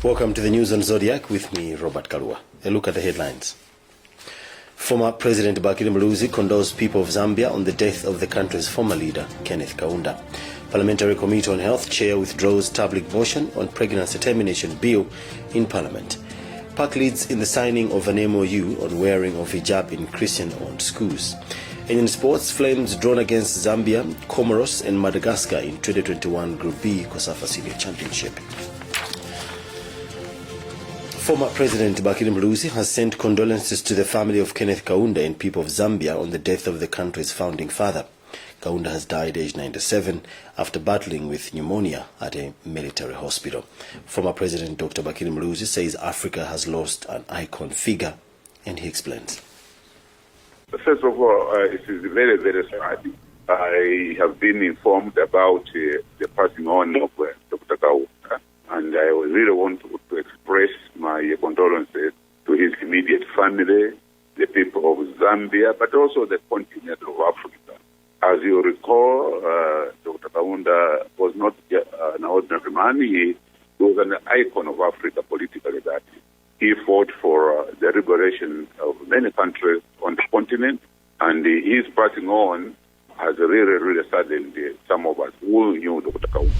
Welcome to the news on Zodiac with me, Robert Kalua. A look at the headlines. Former President Bakili Muluzi condoles people of Zambia on the death of the country's former leader, Kenneth Kaunda. Parliamentary Committee on Health Chair withdraws public motion on pregnancy termination bill in Parliament. PAC leads in the signing of an MOU on wearing of hijab in Christian-owned schools. And in sports, Flames drawn against Zambia, Comoros and Madagascar in 2021 Group B COSAFA Senior Championship. Former President Bakili Muluzi has sent condolences to the family of Kenneth Kaunda and people of Zambia on the death of the country's founding father. Kaunda has died aged 97 after battling with pneumonia at a military hospital. Former President Dr. Bakili Muluzi says Africa has lost an icon figure, and he explains. First of all, it is very, very sad. I have been informed about the passing on of Dr. Kaunda, and I really want to express my condolences to his immediate family, the people of Zambia, but also the continent of Africa. As you recall, Dr. Kaunda was not an ordinary man. He was an icon of Africa politically. That he fought for the liberation of many countries on the continent, and his passing on has really, really saddened some of us who knew Dr. Kaunda.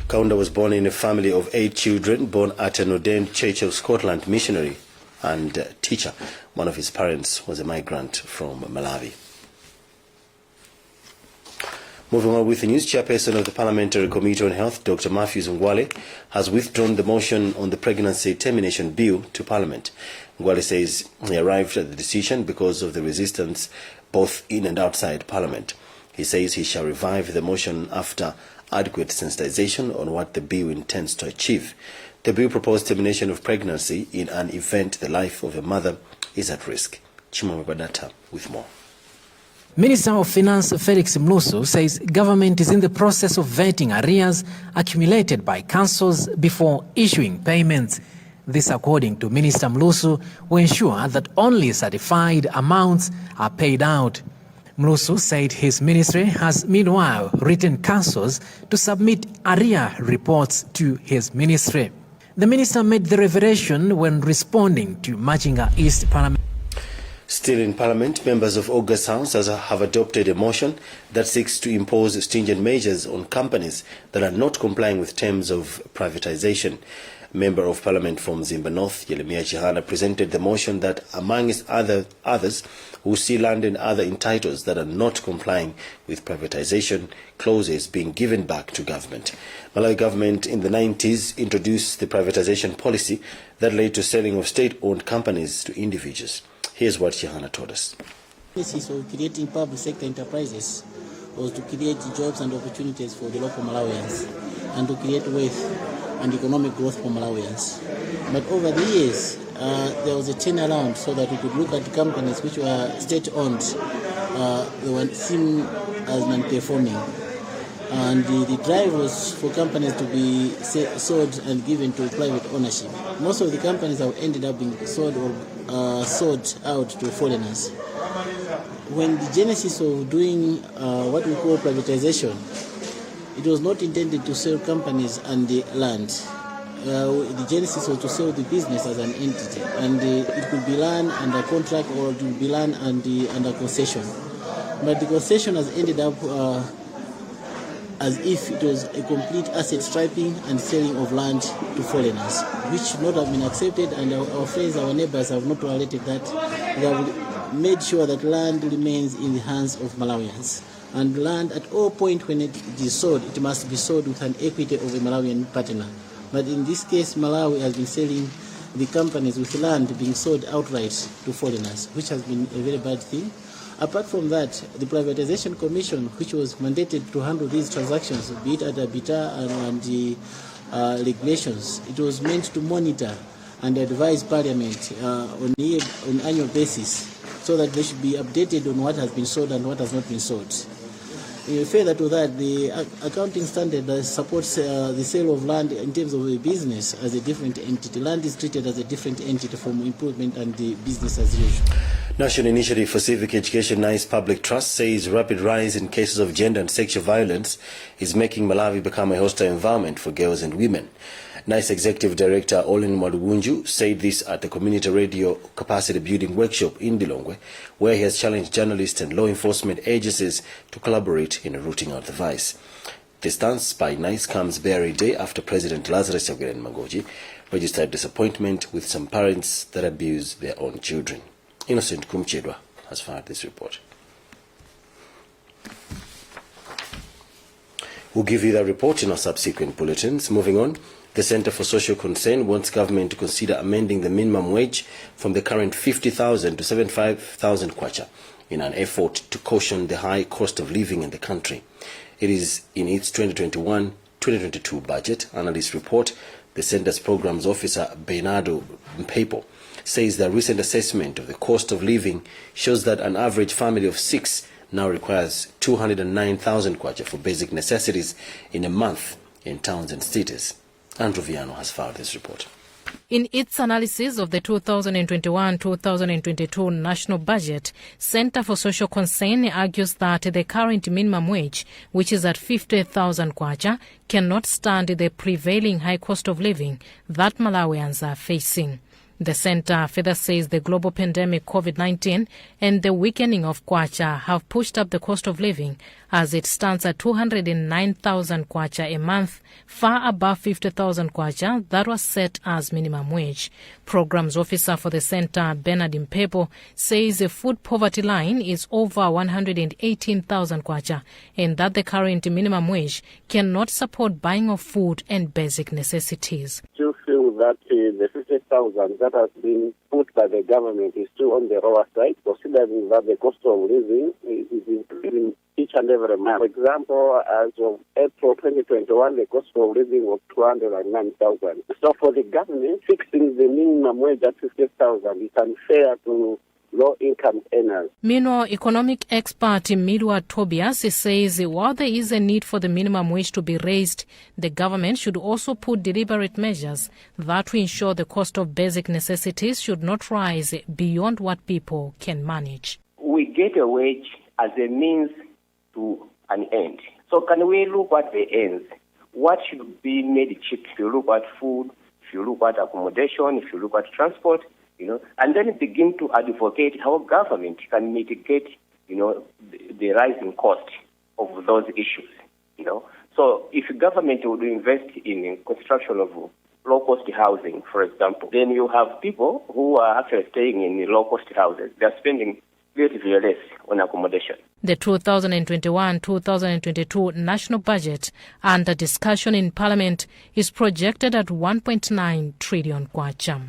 Kaunda was born in a family of 8 children, born at an ordained Church of Scotland missionary and teacher. One of his parents was a migrant from Malawi. Moving on with the news, Chairperson of the Parliamentary Committee on Health, Dr. Matthews Ngwale, has withdrawn the motion on the pregnancy termination bill to Parliament. Ngwale says he arrived at the decision because of the resistance both in and outside Parliament. He says he shall revive the motion after adequate sensitization on what the bill intends to achieve. The bill proposed termination of pregnancy in an event the life of a mother is at risk. Chimamabadata with more. Minister of Finance Felix Mlusu says government is in the process of vetting arrears accumulated by councils before issuing payments. This, according to Minister Mlusu, will ensure that only certified amounts are paid out. Mlusu said his ministry has meanwhile written councils to submit arrear reports to his ministry. The minister made the revelation when responding to Machinga East Parliament. Still in Parliament, members of August House have adopted a motion that seeks to impose stringent measures on companies that are not complying with terms of privatization. Member of Parliament from Zimba North, Yeremia Chihana, presented the motion that, amongst others, who see land and other entitles that are not complying with privatization clauses being given back to government. Malawi government in the 90s introduced the privatization policy that led to selling of state-owned companies to individuals. Here's what Chihana told us. The basis of creating public sector enterprises was to create jobs and opportunities for the local Malawians and to create wealth and economic growth for Malawians. But over the years, there was a turnaround so that we could look at companies which were state-owned. They were seen as non-performing. And the drive was for companies to be sold and given to private ownership. Most of the companies have ended up being sold or sold out to foreigners. When the genesis of doing what we call privatization, it was not intended to sell companies and the land. The genesis was to sell the business as an entity, and it could be land under contract or it would be land under concession. But the concession has ended up as if it was a complete asset stripping and selling of land to foreigners, which should not have been accepted, and our friends, our neighbors have not tolerated that. They have made sure that land remains in the hands of Malawians. And land, at all point when it is sold, it must be sold with an equity of a Malawian partner. But in this case, Malawi has been selling the companies with land being sold outright to foreigners, which has been a very bad thing. Apart from that, the Privatization Commission, which was mandated to handle these transactions, be it at EBITDA and the regulations, it was meant to monitor and advise Parliament on annual basis so that they should be updated on what has been sold and what has not been sold. Further to that, the accounting standard supports the sale of land in terms of a business as a different entity. Land is treated as a different entity from improvement and the business as usual. National Initiative for Civic Education NICE Public Trust says rapid rise in cases of gender and sexual violence is making Malawi become a hostile environment for girls and women. NICE Executive Director Olin Mwadubunju said this at the Community Radio Capacity Building Workshop in Lilongwe, where he has challenged journalists and law enforcement agencies to collaborate in rooting out the vice. The stance by NICE comes barely a day after President Lazarus Chakwera registered disappointment with some parents that abuse their own children. Innocent Kumchedwa has filed this report. We'll give you that report in our subsequent bulletins. Moving on, the Center for Social Concern wants government to consider amending the minimum wage from the current 50,000 to 75,000 kwacha in an effort to cushion the high cost of living in the country. It is in its 2021-2022 budget analyst report. The Center's Programs Officer Bernardo Mpepo says the recent assessment of the cost of living shows that an average family of 6 now requires 209,000 kwacha for basic necessities in a month in towns and cities. Andrew Viano has filed this report. In its analysis of the 2021-2022 national budget, Center for Social Concern argues that the current minimum wage, which is at 50,000 kwacha, cannot stand the prevailing high cost of living that Malawians are facing. The center further says the global pandemic COVID-19 and the weakening of kwacha have pushed up the cost of living, as it stands at 209,000 kwacha a month, far above 50,000 kwacha that was set as minimum wage. Programs Officer for the center, Bernard Mpepo, says the food poverty line is over 118,000 kwacha and that the current minimum wage cannot support buying of food and basic necessities. That the 50,000 that has been put by the government is still on the lower side, considering that the cost of living is increasing each and every month. For example, as of April 2021, the cost of living was 209,000. So for the government, fixing the minimum wage at 50,000 is unfair to low-income earners. Meanwhile, economic expert Mibawa Tobias says while there is a need for the minimum wage to be raised, the government should also put deliberate measures that will ensure the cost of basic necessities should not rise beyond what people can manage. We get a wage as a means to an end. So can we look at the ends? What should be made cheap? If you look at food, if you look at accommodation, if you look at transport, and then begin to advocate how government can mitigate, the rising cost of those issues, So if government would invest in construction of low-cost housing, for example, then you have people who are actually staying in low-cost houses. They're spending relatively less on accommodation. The 2021-2022 national budget under discussion in Parliament is projected at 1.9 trillion kwacha.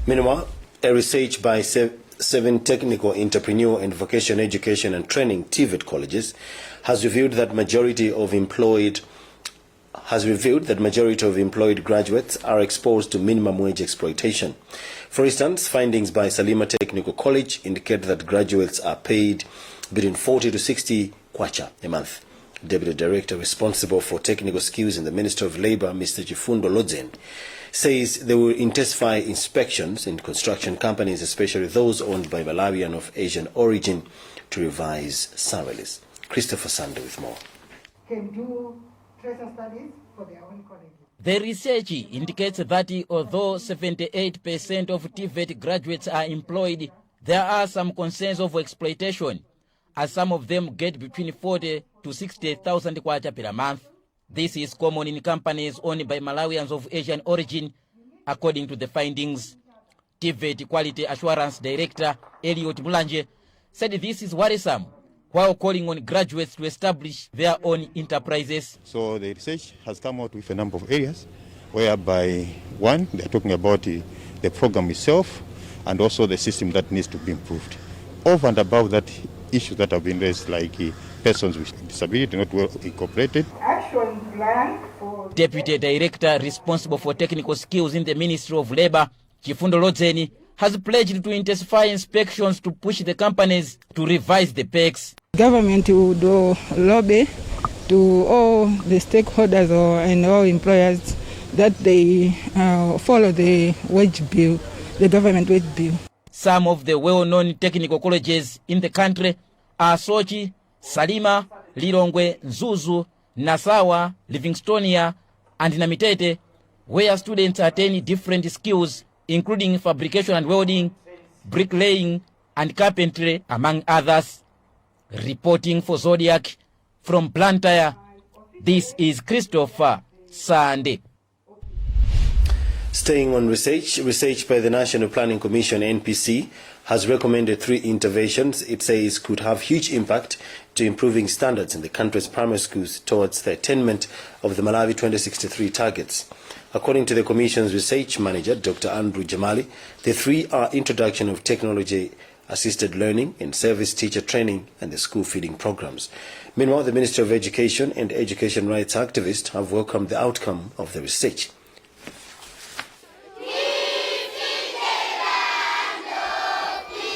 Meanwhile, a research by 7 technical, entrepreneur and vocational education and training TVET colleges has revealed that majority of employed graduates are exposed to minimum wage exploitation. For instance, findings by Salima Technical College indicate that graduates are paid between 40 to 60 kwacha a month. Deputy Director responsible for technical skills in the Ministry of Labour, Mr. Chifundo Lodzen, says they will intensify inspections in construction companies, especially those owned by Malawian of Asian origin, to revise salaries. Christopher Sande with more. Can do tracer studies for their own colleges. The research indicates that although 78% of TVET graduates are employed, there are some concerns of exploitation, as some of them get between 40 to 60,000 kwacha per month. This is common in companies owned by Malawians of Asian origin, according to the findings. TVET Quality Assurance Director Elliot Mulanje said this is worrisome, while calling on graduates to establish their own enterprises. So the research has come out with a number of areas, whereby one, they're talking about the program itself and also the system that needs to be improved. Over and above that, issues that have been raised, like persons with disability not well incorporated. Action plan for Deputy Director responsible for technical skills in the Ministry of Labour, Chifundo Lodzen, has pledged to intensify inspections to push the companies to revise the pecs. Government would lobby to all the stakeholders and all employers that they follow the wage bill, the government wage bill. Some of the well-known technical colleges in the country are Sochi, Salima, Lilongwe, Zuzu, Nasawa, Livingstonia, and Namitete, where students attain different skills, including fabrication and welding, bricklaying, and carpentry, among others. Reporting for Zodiac from Blantyre, this is Christopher Sande. Staying on research by the National Planning Commission, NPC, has recommended 3 interventions it says could have huge impact to improving standards in the country's primary schools towards the attainment of the Malawi 2063 targets. According to the Commission's research manager, Dr. Andrew Jamali, the 3 are introduction of technology-assisted learning and service teacher training and the school feeding programs. Meanwhile, the Ministry of Education and education rights activists have welcomed the outcome of the research.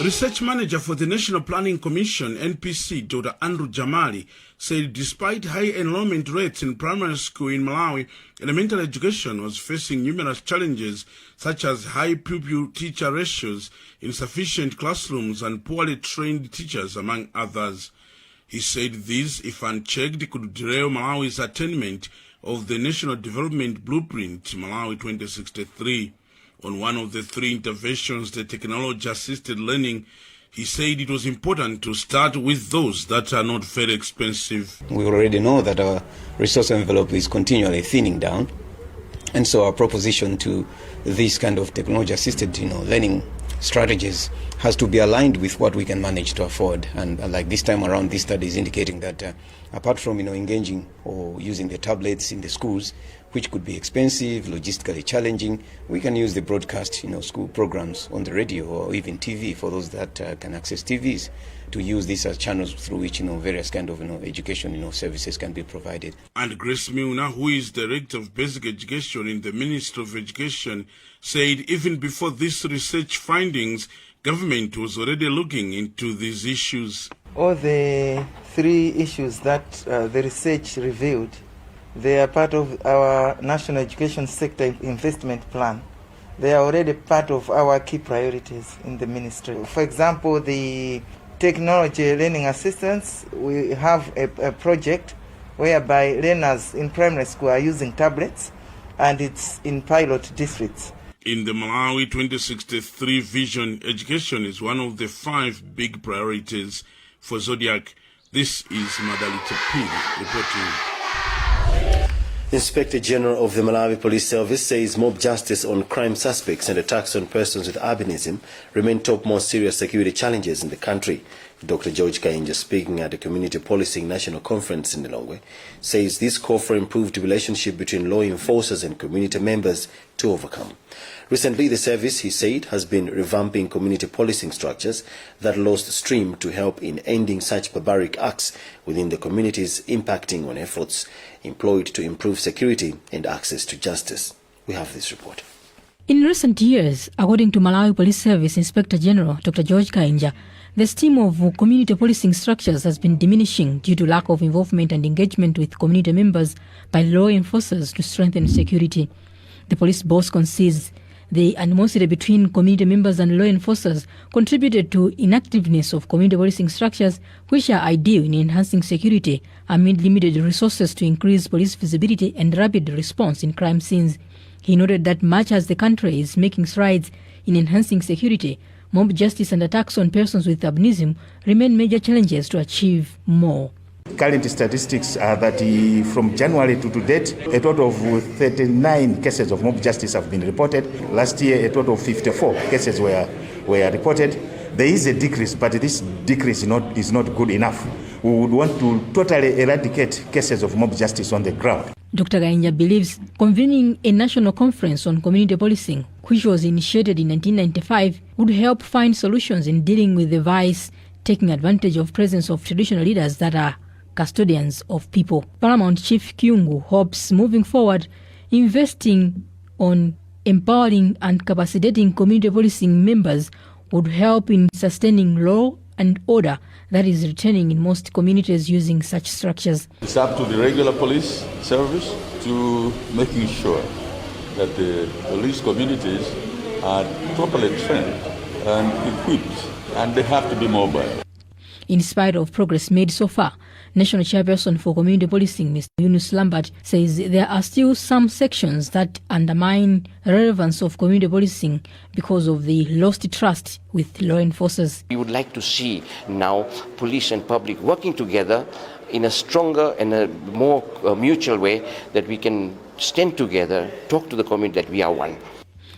Research manager for the National Planning Commission, NPC, Dr. Andrew Jamali, said despite high enrollment rates in primary school in Malawi, elementary education was facing numerous challenges such as high pupil-teacher ratios, insufficient classrooms, and poorly trained teachers, among others. He said these, if unchecked, could derail Malawi's attainment of the National Development Blueprint, Malawi 2063. On one of the 3 interventions, the technology-assisted learning, he said it was important to start with those that are not very expensive. We already know that our resource envelope is continually thinning down, and so our proposition to this kind of technology-assisted learning strategies has to be aligned with what we can manage to afford. And like this time around, this study is indicating that apart from engaging or using the tablets in the schools, which could be expensive, logistically challenging, we can use the broadcast school programs on the radio or even TV for those that can access TVs, to use these as channels through which various kind of education services can be provided. And Grace Milner, who is Director of Basic Education in the Ministry of Education, said even before these research findings, government was already looking into these issues. All the 3 issues that the research revealed, they are part of our National Education Sector Investment Plan. They are already part of our key priorities in the ministry. For example, the technology learning assistance, we have a project whereby learners in primary school are using tablets, and it's in pilot districts. In the Malawi 2063 vision, education is one of the 5 big priorities for Zodiac. This is Madali Tapiri reporting. Inspector General of the Malawi Police Service says mob justice on crime suspects and attacks on persons with albinism remain top most serious security challenges in the country. Dr. George Kainja, speaking at the Community Policing National Conference in Lilongwe, says this call for improved relationship between law enforcers and community members to overcome. Recently, the service, he said, has been revamping community policing structures that lost stream to help in ending such barbaric acts within the communities, impacting on efforts employed to improve security and access to justice. We have this report. In recent years, according to Malawi Police Service Inspector General Dr. George Kainja, the stream of community policing structures has been diminishing due to lack of involvement and engagement with community members by law enforcers to strengthen security. The police boss concedes the animosity between community members and law enforcers contributed to inactiveness of community policing structures, which are ideal in enhancing security amid limited resources to increase police visibility and rapid response in crime scenes. He noted that much as the country is making strides in enhancing security, mob justice and attacks on persons with albinism remain major challenges to achieve more. Current statistics are that from January to date, a total of 39 cases of mob justice have been reported. Last year, a total of 54 cases were reported. There is a decrease, but this decrease is not good enough. We would want to totally eradicate cases of mob justice on the ground. Dr. Gainja believes convening a national conference on community policing, which was initiated in 1995, would help find solutions in dealing with the vice, taking advantage of presence of traditional leaders that are custodians of people. Paramount Chief Kyungu hopes moving forward, investing on empowering and capacitating community policing members would help in sustaining law and order that is returning in most communities using such structures. It's up to the regular police service to making sure that the police communities are properly trained and equipped, and they have to be mobile. in spite of progress made so far. National Chairperson for Community Policing, Mr. Yunus Lambert, says there are still some sections that undermine relevance of community policing because of the lost trust with law enforcers. We would like to see now police and public working together in a stronger and a more mutual way, that we can stand together, talk to the community that we are one.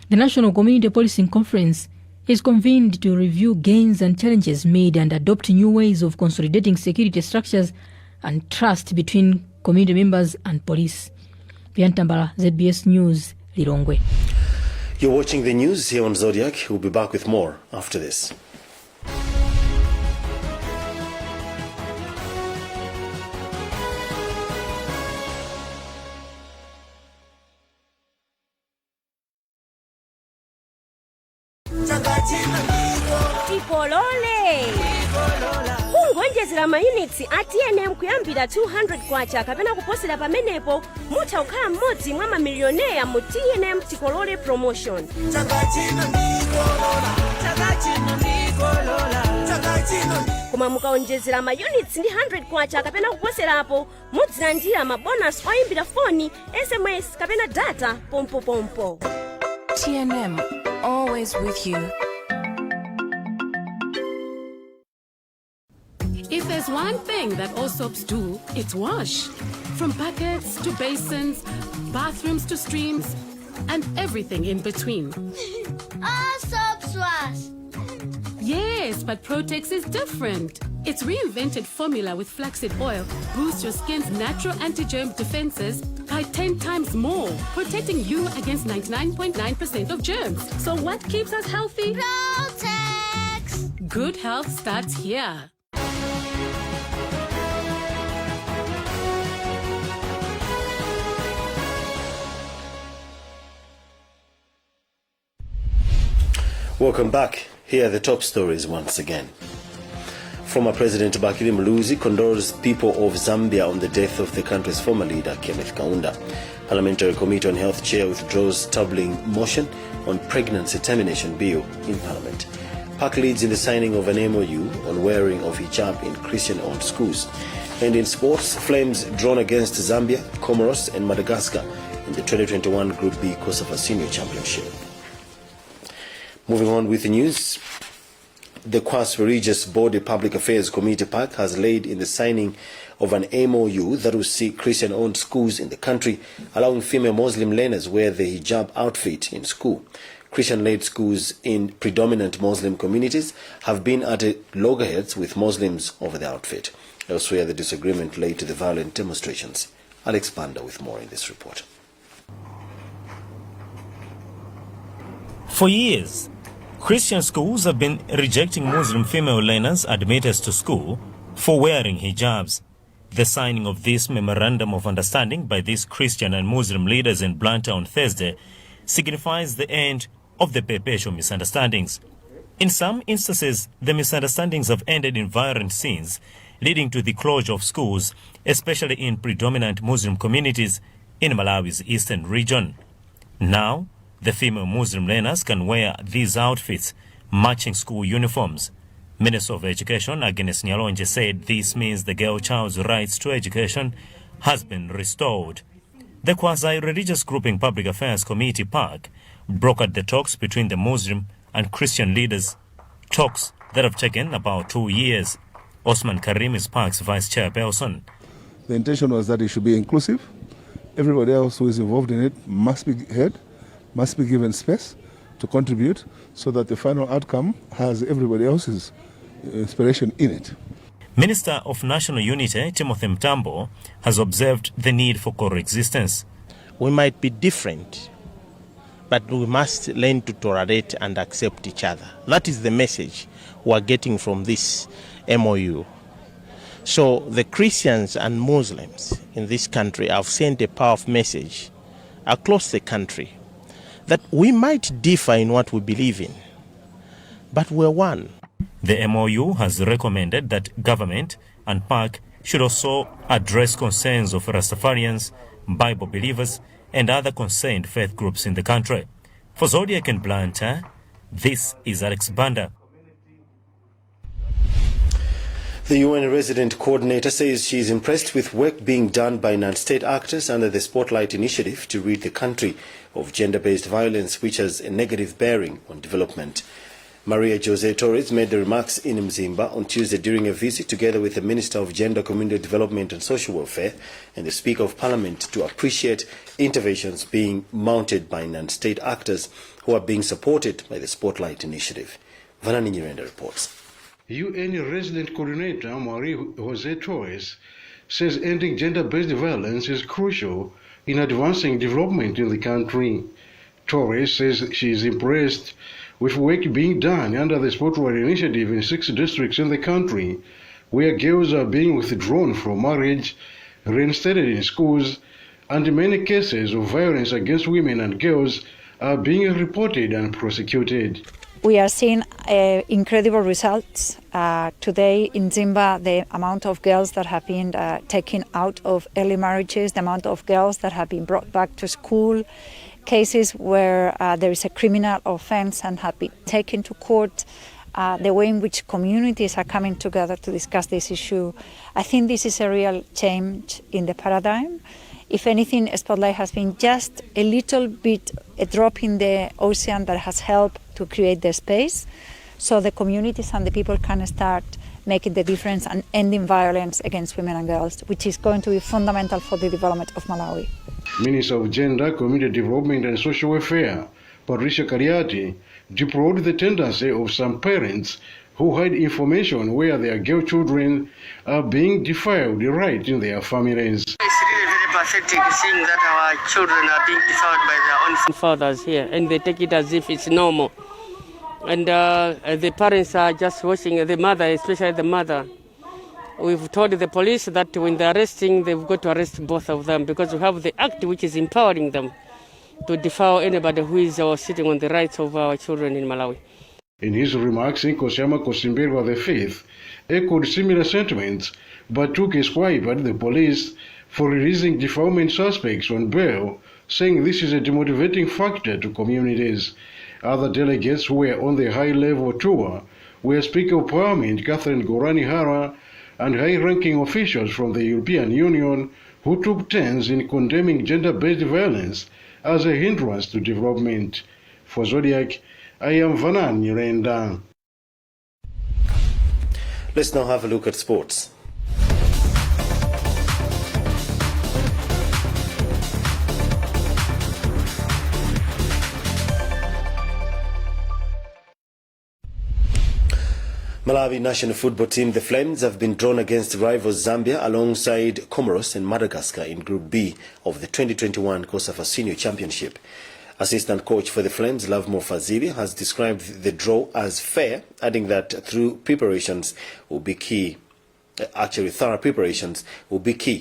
The National Community Policing Conference is convened to review gains and challenges made and adopt new ways of consolidating security structures and trust between community members and police. Piantambala, ZBS News, Lilongwe. You're watching the news here on Zodiac. We'll be back with more after this. Tipolole kungonjezera mayunitsi atnm kuyambira 200 kwacha kapena kuposera pamenepo mutha kukhala mmodzi mwa mamilioneya mu TNM Tikolole promotion. Koma mukaonjezera mayunitsi ndi 100 kwacha kapena kuposerapo mudzilandira mabonus oyimbira foni, SMS kapena data pompo. TNM, always with you. If there's one thing that all soaps do, it's wash. From buckets to basins, bathrooms to streams, and everything in between. All soaps wash. Yes, but Protex is different. Its reinvented formula with flaxseed oil boosts your skin's natural anti-germ defenses by 10 times more, protecting you against 99.9% of germs. So what keeps us healthy? Protex! Good health starts here. Welcome back. Here are the top stories once again. Former President Bakili Muluzi condoles people of Zambia on the death of the country's former leader, Kenneth Kaunda. Parliamentary Committee on Health Chair withdraws troubling motion on pregnancy termination bill in Parliament. PAC leads in the signing of an MOU on wearing of hijab in Christian-owned schools. And in sports, Flames drawn against Zambia, Comoros and Madagascar in the 2021 Group B Kosovo Senior Championship. Moving on with the news, the Kwas Religious Body Public Affairs Committee PAC has laid in the signing of an MOU that will see Christian-owned schools in the country allowing female Muslim learners wear the hijab outfit in school. Christian-led schools in predominant Muslim communities have been at loggerheads with Muslims over the outfit. Elsewhere, the disagreement led to the violent demonstrations. Alex Banda with more in this report. For years, Christian schools have been rejecting Muslim female learners admitted to school for wearing hijabs. The signing of this memorandum of understanding by these Christian and Muslim leaders in Blantyre on Thursday signifies the end of the perpetual misunderstandings. In some instances, the misunderstandings have ended in violent scenes, leading to the closure of schools, especially in predominant Muslim communities in Malawi's eastern region. Now, the female Muslim learners can wear these outfits, matching school uniforms. Minister of Education, Agnes Nyalonje, said this means the girl child's rights to education has been restored. The quasi-religious grouping Public Affairs Committee PAC brokered the talks between the Muslim and Christian leaders, talks that have taken about 2 years. Osman Karim is PAC's vice chairperson. The intention was that it should be inclusive. Everybody else who is involved in it must be heard, must be given space to contribute so that the final outcome has everybody else's inspiration in it. Minister of National Unity, Timothy Mtambo, has observed the need for coexistence. We might be different, but we must learn to tolerate and accept each other. That is the message we are getting from this MOU. So the Christians and Muslims in this country have sent a powerful message across the country that we might differ in what we believe in, but we're one. The MOU has recommended that government and PAC should also address concerns of Rastafarians, Bible believers, and other concerned faith groups in the country. For Zodiac and Blantyre, this is Alex Banda. The UN resident coordinator says she is impressed with work being done by non-state actors under the Spotlight initiative to rid the country of gender-based violence, which has a negative bearing on development. Maria Jose Torres made the remarks in Mzimba on Tuesday during a visit together with the Minister of Gender, Community Development and Social Welfare and the Speaker of Parliament to appreciate interventions being mounted by non-state actors who are being supported by the Spotlight initiative. Vanani Nyirenda reports. UN resident coordinator Maria Jose Torres says ending gender-based violence is crucial in advancing development in the country. Torres says she is impressed with work being done under the Spotlight initiative in 6 districts in the country, where girls are being withdrawn from marriage, reinstated in schools, and many cases of violence against women and girls are being reported and prosecuted. We are seeing incredible results. Today in Zimba, the amount of girls that have been taken out of early marriages, the amount of girls that have been brought back to school, cases where there is a criminal offense and have been taken to court, the way in which communities are coming together to discuss this issue. I think this is a real change in the paradigm. If anything, Spotlight has been just a little bit a drop in the ocean that has helped to create the space so the communities and the people can start making the difference and ending violence against women and girls, which is going to be fundamental for the development of Malawi. Minister of Gender, Community Development and Social Welfare, Patricia Cariati, deplored the tendency of some parents who hide information where their girl children are being defiled right in their families. It's really very pathetic seeing that our children are being defiled by their own fathers here, and they take it as if it's normal. And the parents are just watching, the mother, especially the mother. We've told the police that when they're arresting, they've got to arrest both of them because we have the act which is empowering them to defile anybody who is sitting on the rights of our children in Malawi. In his remarks, Nkosiyama Kosimbirwa V echoed similar sentiments, but took a swipe at the police for releasing defilement suspects on bail, saying this is a demotivating factor to communities. Other delegates who were on the high-level tour were Speaker of Parliament Catherine Gorani Hara and high-ranking officials from the European Union who took turns in condemning gender-based violence as a hindrance to development. For Zodiak, I am Vanani Nyirenda. Let's now have a look at sports. Malawi national football team, the Flames, have been drawn against rivals Zambia alongside Comoros and Madagascar in Group B of the 2021 COSAFA Senior Championship. Assistant coach for the Flames, Lovemore Fazili, has described the draw as fair, adding that thorough preparations will be key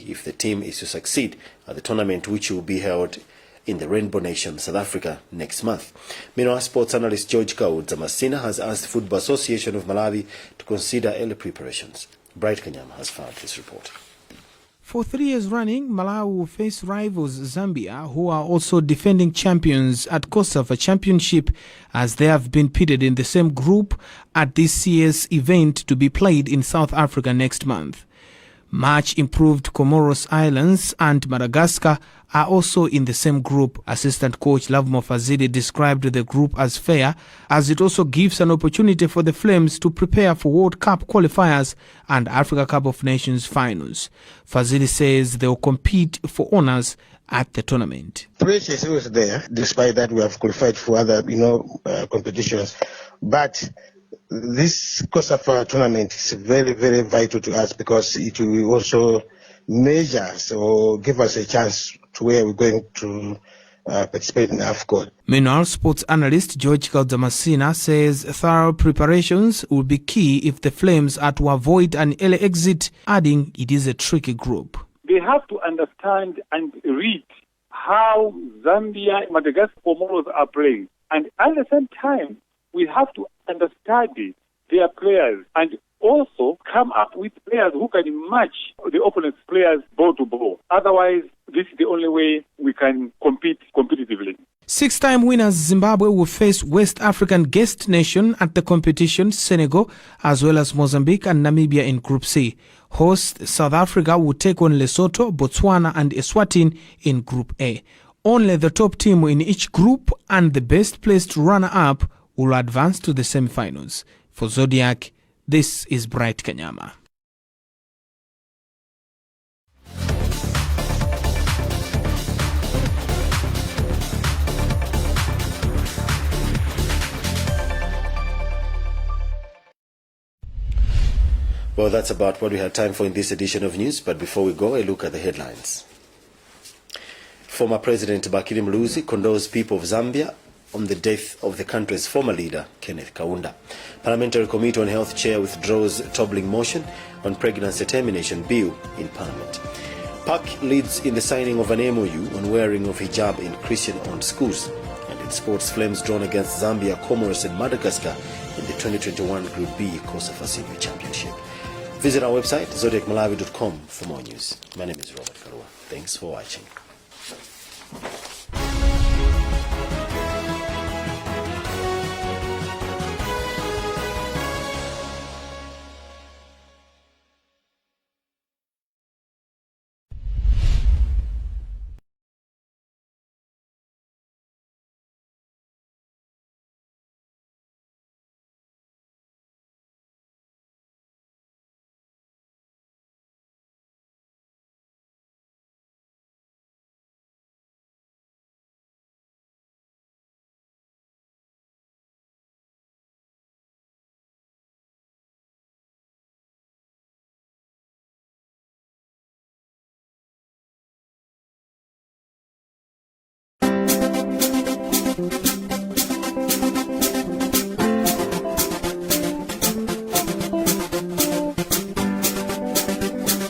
if the team is to succeed at the tournament, which will be held in the Rainbow Nation, South Africa, next month. Meanwhile, sports analyst George Kaudzamasina has asked Football Association of Malawi to consider early preparations. Bright Kanyama has filed this report. For 3 years running, Malawi will face rivals Zambia, who are also defending champions at COSAFA Championship, as they have been pitted in the same group at this CS event to be played in South Africa next month. Much improved Comoros Islands and Madagascar are also in the same group. Assistant coach Lovemore Fazili described the group as fair, as it also gives an opportunity for the Flames to prepare for World Cup qualifiers and Africa Cup of Nations finals. Fazili says they will compete for honours at the tournament. Pressure is always there, despite that we have qualified for other competitions. But this COSAFA tournament is very, very vital to us because it will also measure us or give us a chance to where we're going to participate in AFCON. Meanwhile, sports analyst George Kaudzamasina says thorough preparations will be key if the Flames are to avoid an early exit, adding it is a tricky group. They have to understand and read how Zambia, Madagascar, Comoros are playing. And at the same time, we have to understand their players and also come up with players who can match the opponent's players ball to ball. Otherwise, this is the only way we can compete competitively. Six-time winners Zimbabwe will face West African guest nation at the competition, Senegal, as well as Mozambique and Namibia in Group C. Host South Africa will take on Lesotho, Botswana and Eswatini in Group A. Only the top team in each group and the best placed runner-up will advance to the semi-finals. For Zodiak, this is Bright Kanyama. Well, that's about what we had time for in this edition of news, but before we go, a look at the headlines. Former President Bakiri Mluzi condoles people of Zambia on the death of the country's former leader, Kenneth Kaunda. Parliamentary Committee on Health Chair withdraws toppling motion on pregnancy termination bill in Parliament. PAC leads in the signing of an MOU on wearing of hijab in Christian-owned schools. And in sports, Flames drawn against Zambia, Comoros and Madagascar in the 2021 Group B COSAFA Senior Championship. Visit our website, zodiacmalawi.com, for more news. My name is Robert Karua. Thanks for watching.